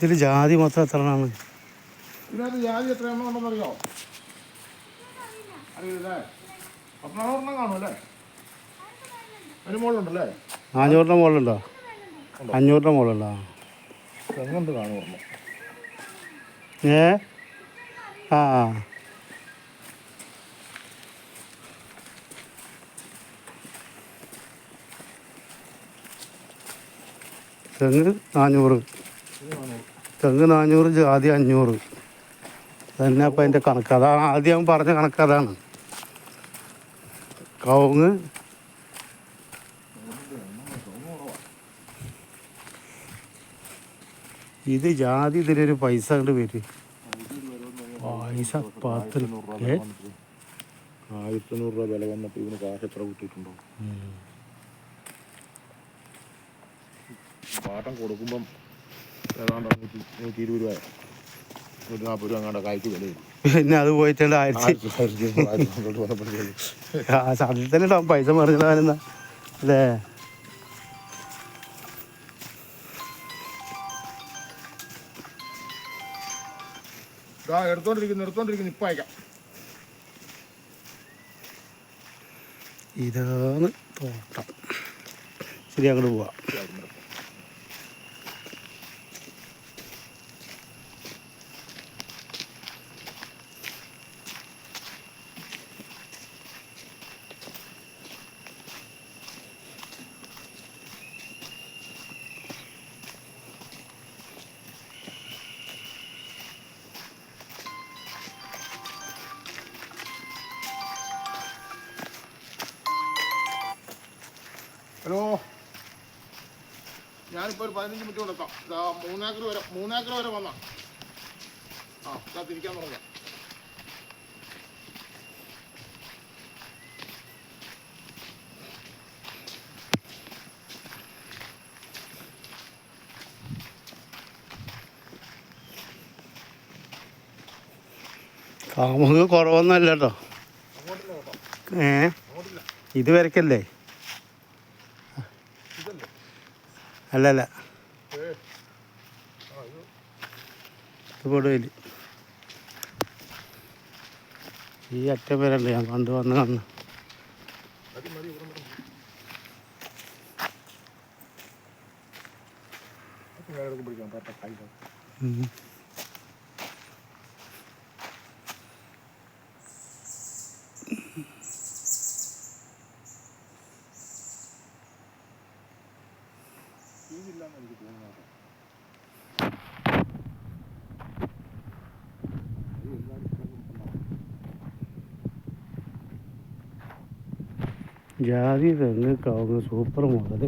ഇതിൽ ജാതി മൊത്തം എത്രയാണ്? ഇതിനകത്ത് ജാതി എത്ര എണ്ണം ഉണ്ടെന്നറിയോ? അറിയില്ലേ? 16 കാണുമല്ലേ? അതിന് മുകളിലുണ്ടല്ലേ? 400 മുകളിലുണ്ടോ? 500 മുകളിലുണ്ടോ? തെങ്ങുണ്ട് കാണുമോ? ആ തെങ്ങ് 400, തെങ്ങ് 400, ജാതി 500 തന്നെ. അപ്പം അതിൻ്റെ കണക്ക് അതാണ് ആദ്യം പറഞ്ഞ കണക്ക് അതാണ്. കവുങ്ങ് ഇത് ജാതി ഇതിലൊരു പൈസ കൊണ്ട് വരും. പൈസ 1500 രൂപ വില വന്നപ്പോൾ ഇതിന് കാശ് എത്ര കൂട്ടിയിട്ടുണ്ടോ? പാട്ടം കൊടുക്കുമ്പം ഏതാണ്ട് 120 രൂപ 140 രൂപ അങ്ങാണ്ട് കായ്ക്ക് വില വരും. പിന്നെ അത് പോയിട്ടുണ്ട് അതിൽ തന്നെ ഉണ്ടാവും പൈസ മറിഞ്ഞാലെന്നാ അല്ലേ? എടുത്തോണ്ടിരിക്കുന്നു ഇപ്പം അയക്കാം. ഇതാണ് തോട്ടം. ശരി, അങ്ങോട്ട് പോവാം. ഹലോ, ഞാനിപ്പോൾ ഒരു 15 മിനിറ്റ് കൊടുക്കാം. 3 ഏക്കർ വരെ വന്നാ തിരിക്കാൻ തുടങ്ങാം. കാമുക കുറവൊന്നുമല്ല കേട്ടോ. ഇത് വരക്കല്ലേ? അല്ലല്ല, ഇത് കൊടുവില്ല. ഈ അറ്റം വരണ്ട് ഞാൻ കൊണ്ടുവന്ന് കാണുന്നു. ജാതി, തെങ്ങ്, കവുങ്ങ്, സൂപ്പർ മുതൽ